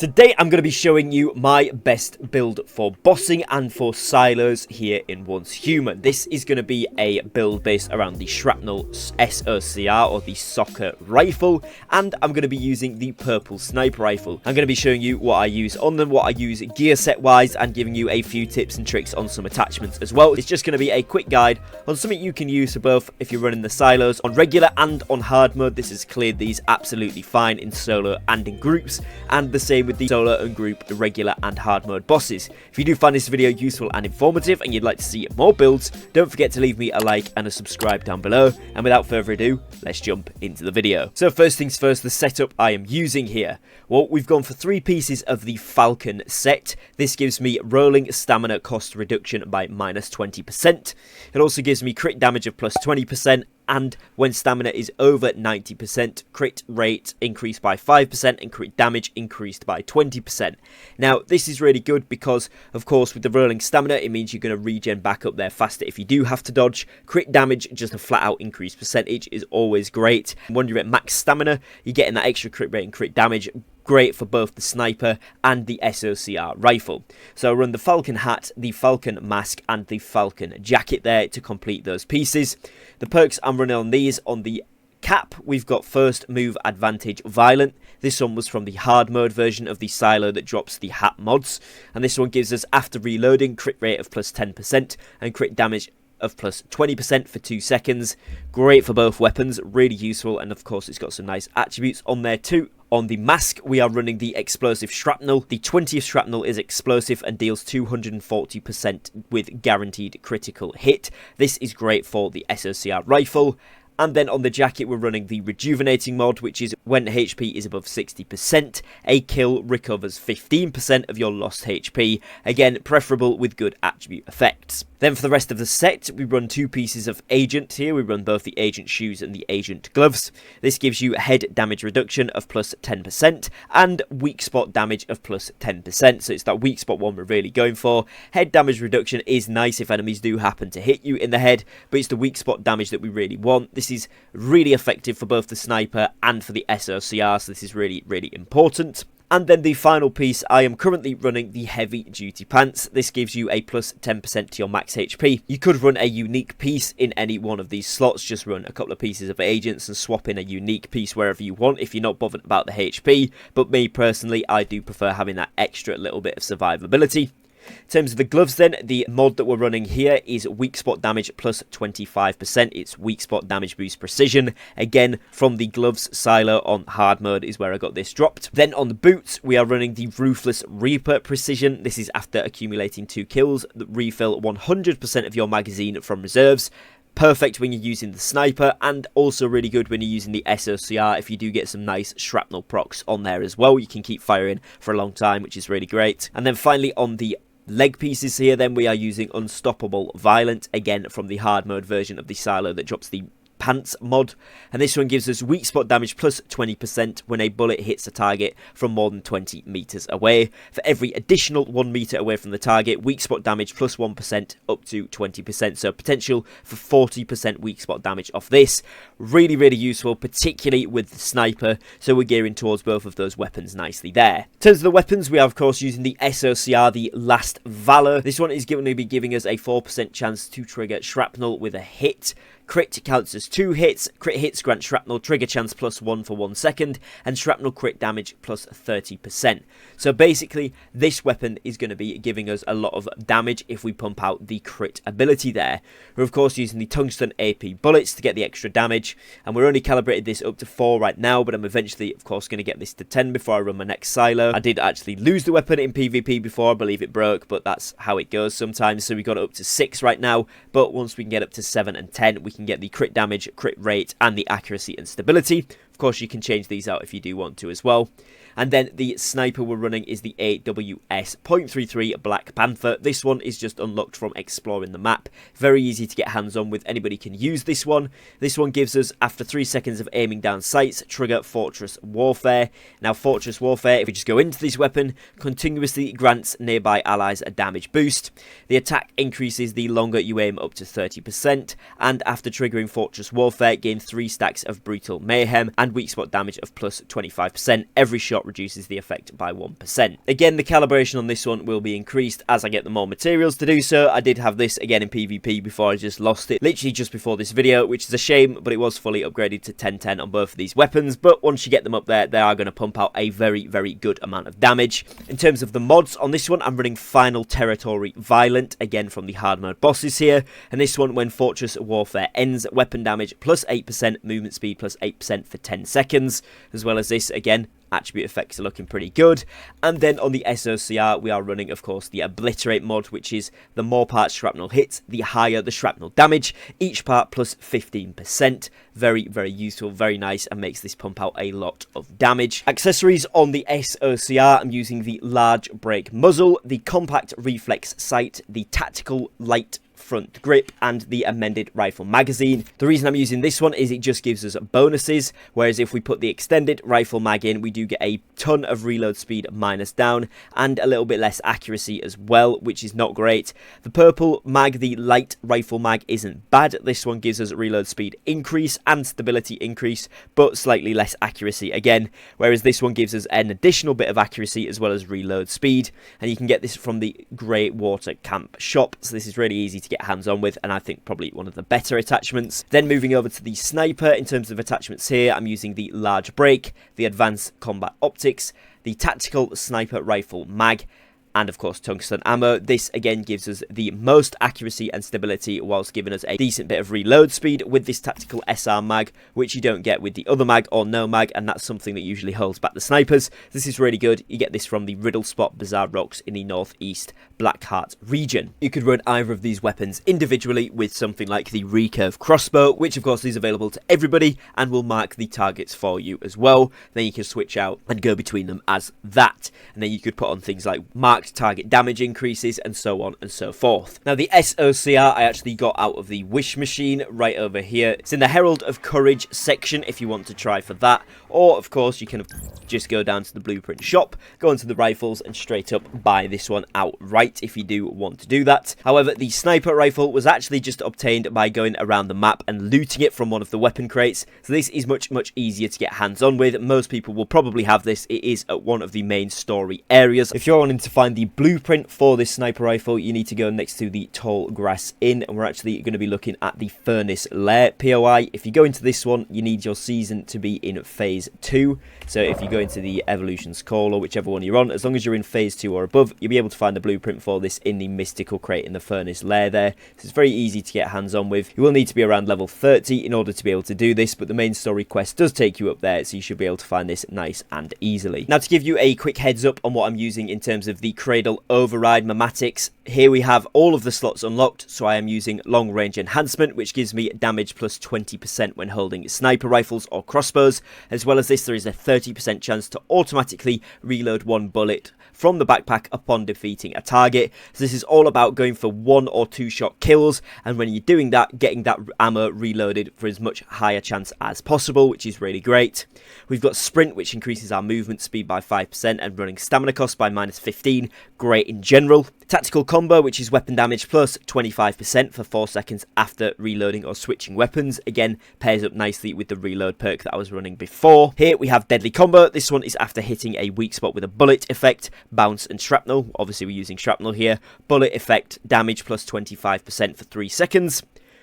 Today I'm going to be showing you my best build for bossing and for silos here in Once Human. This is going to be a build based around the Shrapnel SOCR or the Soccer Rifle, and I'm going to be using the Purple Sniper Rifle. I'm going to be showing you what I use on them, what I use gear set wise, and giving you a few tips and tricks on some attachments as well. It's just going to be a quick guide on something you can use for both if you're running the silos on regular and on hard mode. This has cleared these absolutely fine in solo and in groups, and the same with the solo and group regular and hard mode bosses. If you do find this video useful and informative and you'd like to see more builds, don't forget to leave me a like and a subscribe down below, and without further ado, let's jump into the video. So first things first, the setup I am using here. Well, we've gone for 3 pieces of the Falcon set. This gives me rolling stamina cost reduction by -20%. It also gives me crit damage of +20%, and when stamina is over 90%, crit rate increased by 5% and crit damage increased by 20%. Now, this is really good because, of course, with the rolling stamina, it means you're going to regen back up there faster if you do have to dodge. Crit damage, just a flat-out increased percentage, is always great. When you're at max stamina, you're getting that extra crit rate and crit damage. Great for both the sniper and the SOCR rifle. So I run the Falcon hat, the Falcon mask, and the Falcon jacket there to complete those pieces. The perks I'm running on these, on the cap, we've got first move advantage violent. This one was from the hard mode version of the silo that drops the hat mods, and this one gives us after reloading crit rate of +10% and crit damage of +20% for 2 seconds. Great for both weapons, really useful, and of course it's got some nice attributes on there too. On the mask, we are running the explosive shrapnel. The 20th shrapnel is explosive and deals 240% with guaranteed critical hit. This is great for the SOCR rifle. And then on the jacket, we're running the rejuvenating mod, which is when HP is above 60%, a kill recovers 15% of your lost HP. Again, preferable with good attribute effects. Then for the rest of the set, we run 2 pieces of Agent here. We run both the Agent shoes and the Agent gloves. This gives you head damage reduction of +10% and weak spot damage of +10%. So it's that weak spot one we're really going for. Head damage reduction is nice if enemies do happen to hit you in the head, but it's the weak spot damage that we really want. This is really effective for both the sniper and for the SOCR, so this is really, really important. And then the final piece, I am currently running the heavy duty pants. This gives you a +10% to your max HP. You could run a unique piece in any one of these slots, just run a couple of pieces of agents and swap in a unique piece wherever you want if you're not bothered about the HP. But me personally, I do prefer having that extra little bit of survivability. In terms of the gloves then, the mod that we're running here is weak spot damage +25%. It's weak spot damage boost precision. Again, from the gloves silo on hard mode is where I got this dropped. Then on the boots, we are running the Ruthless Reaper precision. This is after accumulating 2 kills that refill 100% of your magazine from reserves. Perfect when you're using the sniper, and also really good when you're using the SOCR. If you do get some nice shrapnel procs on there as well, you can keep firing for a long time, which is really great. And then finally on the leg pieces here, then we are using Unstoppable Violent, again from the hard mode version of the silo that drops the pants mod, and this one gives us weak spot damage +20% when a bullet hits a target from more than 20 meters away. For every additional 1 meter away from the target, weak spot damage +1% up to 20%, so potential for 40% weak spot damage off this. Really, really useful, particularly with the sniper, so we're gearing towards both of those weapons nicely there. In terms of the weapons, we are of course using the SOCR, the Last Valor. This one is going to be giving us a 4% chance to trigger shrapnel with a hit. Crit counts as 2 hits, crit hits grant shrapnel trigger chance +1 for 1 second, and shrapnel crit damage +30%. So basically, this weapon is going to be giving us a lot of damage if we pump out the crit ability there. We're of course using the tungsten AP bullets to get the extra damage, and we're only calibrated this up to 4 right now, but I'm eventually of course going to get this to 10 before I run my next silo. I did actually lose the weapon in PvP before, I believe it broke, but that's how it goes sometimes, so we got it up to 6 right now, but once we can get up to 7 and 10, we can get the crit damage, crit rate, and the accuracy and stability. Of course, you can change these out if you do want to as well. And then the sniper we're running is the AWS .33 Black Panther. This one is just unlocked from exploring the map. Very easy to get hands on with. Anybody can use this one. This one gives us, after 3 seconds of aiming down sights, trigger Fortress Warfare. Now, Fortress Warfare, if we just go into this weapon, continuously grants nearby allies a damage boost. The attack increases the longer you aim up to 30%. And after triggering Fortress Warfare, gain 3 stacks of Brutal Mayhem and weak spot damage of +25%. Every shot shot reduces the effect by 1%. Again, the calibration on this one will be increased as I get the more materials to do so. I did have this again in PvP before I just lost it, literally just before this video, which is a shame, but it was fully upgraded to 1010 on both of these weapons. But once you get them up there, they are going to pump out a very, very good amount of damage. In terms of the mods on this one, I'm running Final Territory Violent, again from the hard mode bosses here. And this one, when Fortress Warfare ends, weapon damage plus 8%, movement speed plus 8% for 10 seconds. As well as this, again, attribute effects are looking pretty good. And then on the SOCR, we are running, of course, the Obliterate mod, which is the more parts shrapnel hits, the higher the shrapnel damage. Each part plus 15%. Very, very useful, very nice, and makes this pump out a lot of damage. Accessories on the SOCR, I'm using the large break muzzle, the compact reflex sight, the tactical light front grip, and the amended rifle magazine. The reason I'm using this one is it just gives us bonuses, whereas if we put the extended rifle mag in, we do get a ton of reload speed minus down and a little bit less accuracy as well, which is not great. The purple mag, the light rifle mag, isn't bad. This one gives us reload speed increase and stability increase, but slightly less accuracy again, whereas this one gives us an additional bit of accuracy as well as reload speed. And you can get this from the Grey Water Camp shop, so this is really easy to get hands on with, and I think probably one of the better attachments. Then moving over to the sniper, in terms of attachments here, I'm using the large break, the advanced combat optics, the tactical sniper rifle mag, and of course tungsten ammo. This again gives us the most accuracy and stability whilst giving us a decent bit of reload speed with this tactical SR mag, which you don't get with the other mag or no mag, and that's something that usually holds back the snipers. This is really good. You get this from the Riddle Spot Bazaar Rocks in the northeast Blackheart region. You could run either of these weapons individually with something like the recurve crossbow, which of course is available to everybody and will mark the targets for you as well. Then you can switch out and go between them as that, and then you could put on things like mark target damage increases and so on and so forth. Now the SOCR I actually got out of the wish machine right over here. It's in the Herald of Courage section if you want to try for that, or of course you can just go down to the blueprint shop, go into the rifles and straight up buy this one outright if you do want to do that. However, the sniper rifle was actually just obtained by going around the map and looting it from one of the weapon crates, so this is much easier to get hands on with. Most people will probably have this. It is at one of the main story areas. If you're wanting to find the blueprint for this sniper rifle, you need to go next to the Tall Grass Inn, and we're actually going to be looking at the Furnace Lair POI. If you go into this one, you need your season to be in phase 2. So if you go into the Evolution's Call or whichever one you're on, as long as you're in phase 2 or above, you'll be able to find the blueprint for this in the mystical crate in the Furnace Lair there. So it's very easy to get hands on with. You will need to be around level 30 in order to be able to do this, but the main story quest does take you up there, so you should be able to find this nice and easily. Now to give you a quick heads up on what I'm using in terms of the Cradle Override Mematics, here we have all of the slots unlocked. So I am using long range enhancement, which gives me damage plus 20% when holding sniper rifles or crossbows. As well as this, there is a 30% chance to automatically reload one bullet from the backpack upon defeating a target. So this is all about going for 1 or 2 shot kills, and when you're doing that, getting that ammo reloaded for as much higher chance as possible, which is really great. We've got sprint, which increases our movement speed by 5% and running stamina cost by -15. Great in general. Tactical combo, which is weapon damage plus 25% for 4 seconds after reloading or switching weapons. Again, pairs up nicely with the reload perk that I was running before. Here we have deadly combo. This one is after hitting a weak spot with a bullet effect, bounce and shrapnel. Obviously we're using shrapnel here. Bullet effect, damage plus 25% for 3 seconds.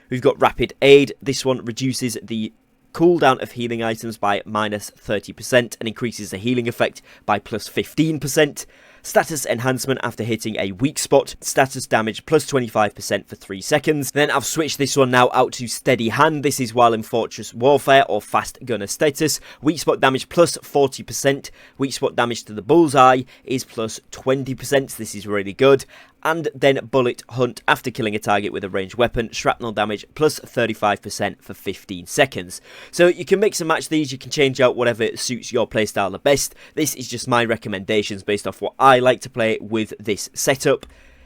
We've got rapid aid. This one reduces the cooldown of healing items by -30% and increases the healing effect by plus 15%. Status enhancement after hitting a weak spot. Status damage plus 25% for 3 seconds. Then I've switched this one now out to steady hand. This is while in Fortress Warfare or fast gunner status. Weak spot damage plus 40%. Weak spot damage to the bullseye is plus 20%. This is really good. And then bullet hunt after killing a target with a ranged weapon. Shrapnel damage plus 35% for 15 seconds. So you can mix and match these. You can change out whatever suits your playstyle the best. This is just my recommendations based off what I like to play with this setup.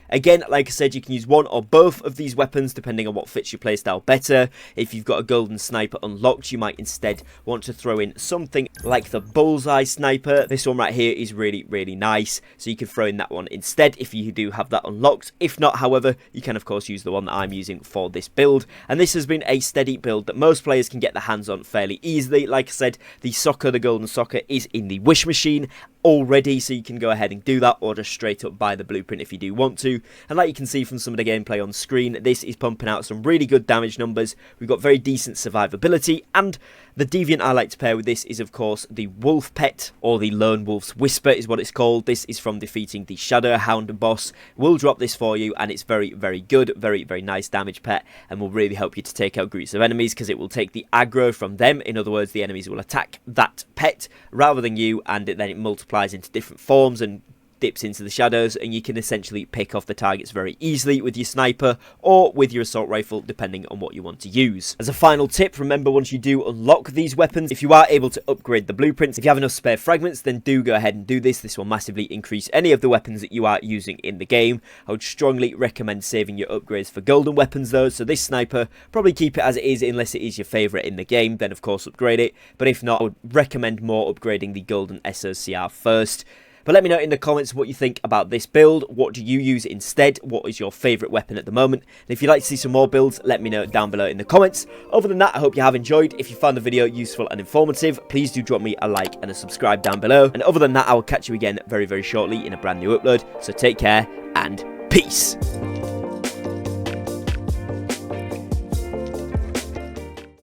Again, like I said, you can use one or both of these weapons depending on what fits your playstyle better. If you've got a golden sniper unlocked, you might instead want to throw in something like the bullseye sniper. This one right here is really, really nice, so you can throw in that one instead if you do have that unlocked. If not, however, you can of course use the one that I'm using for this build, and this has been a steady build that most players can get their hands on fairly easily. Like I said, the golden soccer is in the wish machine already, so you can go ahead and do that, or just straight up buy the blueprint if you do want to. And like you can see from some of the gameplay on screen, this is pumping out some really good damage numbers. We've got very decent survivability, and the Deviant I like to pair with this is of course the Wolf Pet, or the Lone Wolf's Whisper is what it's called. This is from defeating the Shadow Hound boss. We'll drop this for you, and it's very, very good, very, very nice damage pet, and will really help you to take out groups of enemies, because it will take the aggro from them. In other words, the enemies will attack that pet rather than you, and then it multiplies into different forms and dips into the shadows, and you can essentially pick off the targets very easily with your sniper or with your assault rifle, depending on what you want to use. As a final tip, remember, once you do unlock these weapons, if you are able to upgrade the blueprints, if you have enough spare fragments, then do go ahead and do this. This will massively increase any of the weapons that you are using in the game. I would strongly recommend saving your upgrades for golden weapons though, so this sniper, probably keep it as it is unless it is your favourite in the game, then of course upgrade it, but if not, I would recommend more upgrading the golden SOCR first. But let me know in the comments what you think about this build. What do you use instead? What is your favourite weapon at the moment? And if you'd like to see some more builds, let me know down below in the comments. Other than that, I hope you have enjoyed. If you found the video useful and informative, please do drop me a like and a subscribe down below. And other than that, I will catch you again very, very shortly in a brand new upload. So take care and peace.